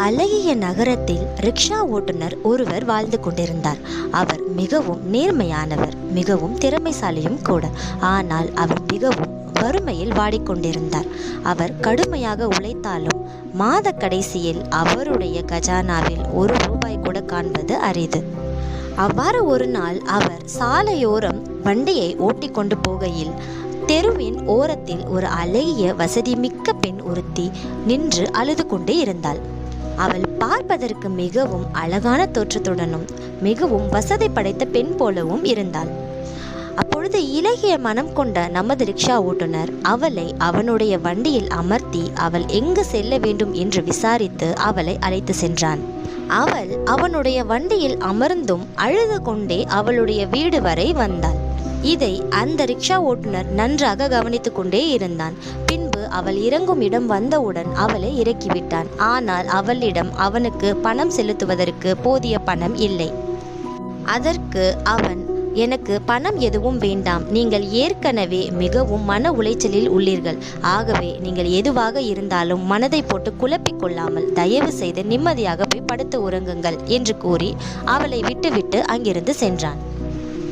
அழகிய நகரத்தில் ரிக்ஷா ஓட்டுநர் ஒருவர் வாழ்ந்து கொண்டிருந்தார். அவர் மிகவும் நேர்மையானவர், மிகவும் திறமைசாலியும் கூட. ஆனால் அவர் மிகவும் வறுமையில் வாடிக்கொண்டிருந்தார். அவர் கடுமையாக உழைத்தாலும் மாத கடைசியில் அவருடைய கஜானாவில் ₹1 கூட காண்பது அரிது. அவ்வாறு ஒரு நாள் அவர் சாலையோரம் வண்டியை ஓட்டி கொண்டு போகையில் தெருவின் ஓரத்தில் ஒரு அழகிய வசதி மிக்க பெண் ஒருத்தி நின்று அழுது கொண்டே இருந்தாள். அவள் பார்ப்பதற்கு மிகவும் அழகான தோற்றத்துடனும் மிகவும் வசதி படைத்த பெண் போலவும் இருந்தாள். அப்பொழுது இலகிய மனம் கொண்ட நமது ரிக்ஷா ஓட்டுநர் அவளை அவனுடைய வண்டியில் அமர்த்தி அவள் எங்கு செல்ல வேண்டும் என்று விசாரித்து அவளை அழைத்து சென்றான். அவள் அவனுடைய வண்டியில் அமர்ந்தும் அழுது கொண்டே அவளுடைய வீடு வரை வந்தாள். இதை அந்த ரிக்ஷா ஓட்டுநர் நன்றாக கவனித்து கொண்டே இருந்தான். பின்பு அவள் இறங்கும் இடம் வந்தவுடன் அவளை இறக்கிவிட்டான். ஆனால் அவளிடம் அவனுக்கு பணம் செலுத்துவதற்கு போதிய பணம் இல்லை. அதற்கு அவன், எனக்கு பணம் எதுவும் வேண்டாம், நீங்கள் ஏற்கனவே மிகவும் மன உளைச்சலில் உள்ளீர்கள். ஆகவே நீங்கள் எதுவாக இருந்தாலும் மனதை போட்டு குழப்பிக் கொள்ளாமல் தயவு செய்து நிம்மதியாக போய் படுத்து உறங்குங்கள் என்று கூறி அவளை விட்டுவிட்டு அங்கிருந்து சென்றான்.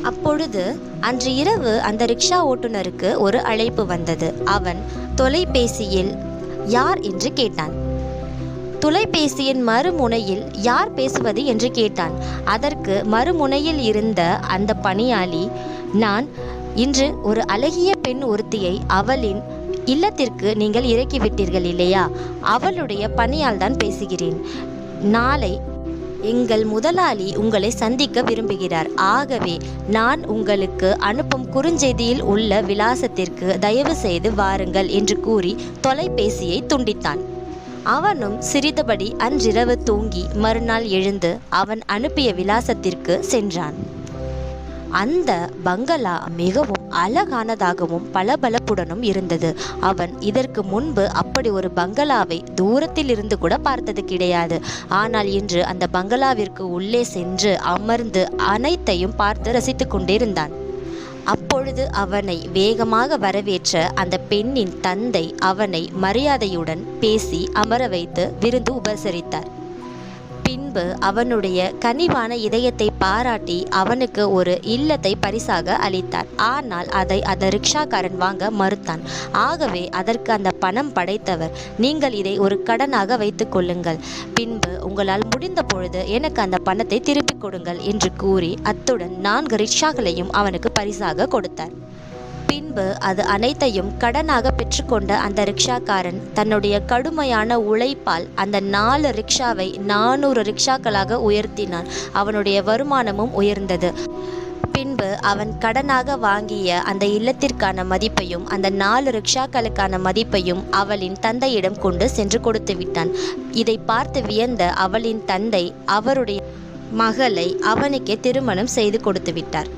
அப்பொழுது அன்று இரவு அந்த ரிக்ஷா ஓட்டுநருக்கு ஒரு அழைப்பு வந்தது. அவன் தொலைபேசியில் யார் என்று கேட்டான். தொலைபேசியின் மறுமுனையில் யார் பேசுவது என்று கேட்டான். அதற்கு மறுமுனையில் இருந்த அந்த பணியாளி, நான் இன்று ஒரு அழகிய பெண் ஒருத்தியை அவளின் இல்லத்திற்கு நீங்கள் இறக்கிவிட்டீர்கள் இல்லையா, அவளுடைய பணியால் தான் பேசுகிறேன். நாளை எங்கள் முதலாளி உங்களை சந்திக்க விரும்புகிறார். ஆகவே நான் உங்களுக்கு அனுப்பும் குறுஞ்செய்தியில் உள்ள விலாசத்திற்கு தயவு செய்து வாருங்கள் என்று கூறி தொலைபேசியை துண்டித்தான். அவனும் சிறிதபடி அன்றிரவு தூங்கி மறுநாள் எழுந்து அவன் அனுப்பிய விலாசத்திற்கு சென்றான். அந்த பங்களா மிகவும் அழகானதாகவும் பளபளப்புடனும் இருந்தது. அவன் இதற்கு முன்பு அப்படி ஒரு பங்களாவை தூரத்தில் இருந்து கூட பார்த்தது கிடையாது. ஆனால் இன்று அந்த பங்களாவிற்கு உள்ளே சென்று அமர்ந்து அனைத்தையும் பார்த்து ரசித்து கொண்டிருந்தான். அப்பொழுது அவனை வேகமாக வரவேற்ற அந்த பெண்ணின் தந்தை அவனை மரியாதையுடன் பேசி அமர வைத்து விருந்து உபசரித்தார். பின்பு அவனுடைய கனிவான இதயத்தை பாராட்டி அவனுக்கு ஒரு இல்லத்தை பரிசாக அளித்தார். ஆனால் அதை அந்த ரிக்ஷாக்காரன் வாங்க மறுத்தான். ஆகவே அதற்கு அந்த பணம் படைத்தவர், நீங்கள் இதை ஒரு கடனாக வைத்துக் கொள்ளுங்கள், பின்பு உங்களால் முடிந்த பொழுது எனக்கு அந்த பணத்தை திருப்பிக் கொடுங்கள் என்று கூறி அத்துடன் 4 ரிக்ஷாக்களையும் அவனுக்கு பரிசாக கொடுத்தார். பின்பு அது அனைத்தையும் கடனாக பெற்றுக்கொண்ட அந்த ரிக்ஷாக்காரன் தன்னுடைய கடுமையான உழைப்பால் அந்த 4 ரிக்ஷாவை 400 ரிக்ஷாக்களாக உயர்த்தினான். அவனுடைய வருமானமும் உயர்ந்தது. பின்பு அவன் கடனாக வாங்கிய அந்த இல்லத்திற்கான மதிப்பையும் அந்த 4 ரிக்ஷாக்களுக்கான மதிப்பையும் அவளின் தந்தையிடம் கொண்டு சென்று கொடுத்து விட்டான். இதை பார்த்து வியந்த அவளின் தந்தை அவருடைய மகளை அவனுக்கே திருமணம் செய்து கொடுத்து விட்டார்.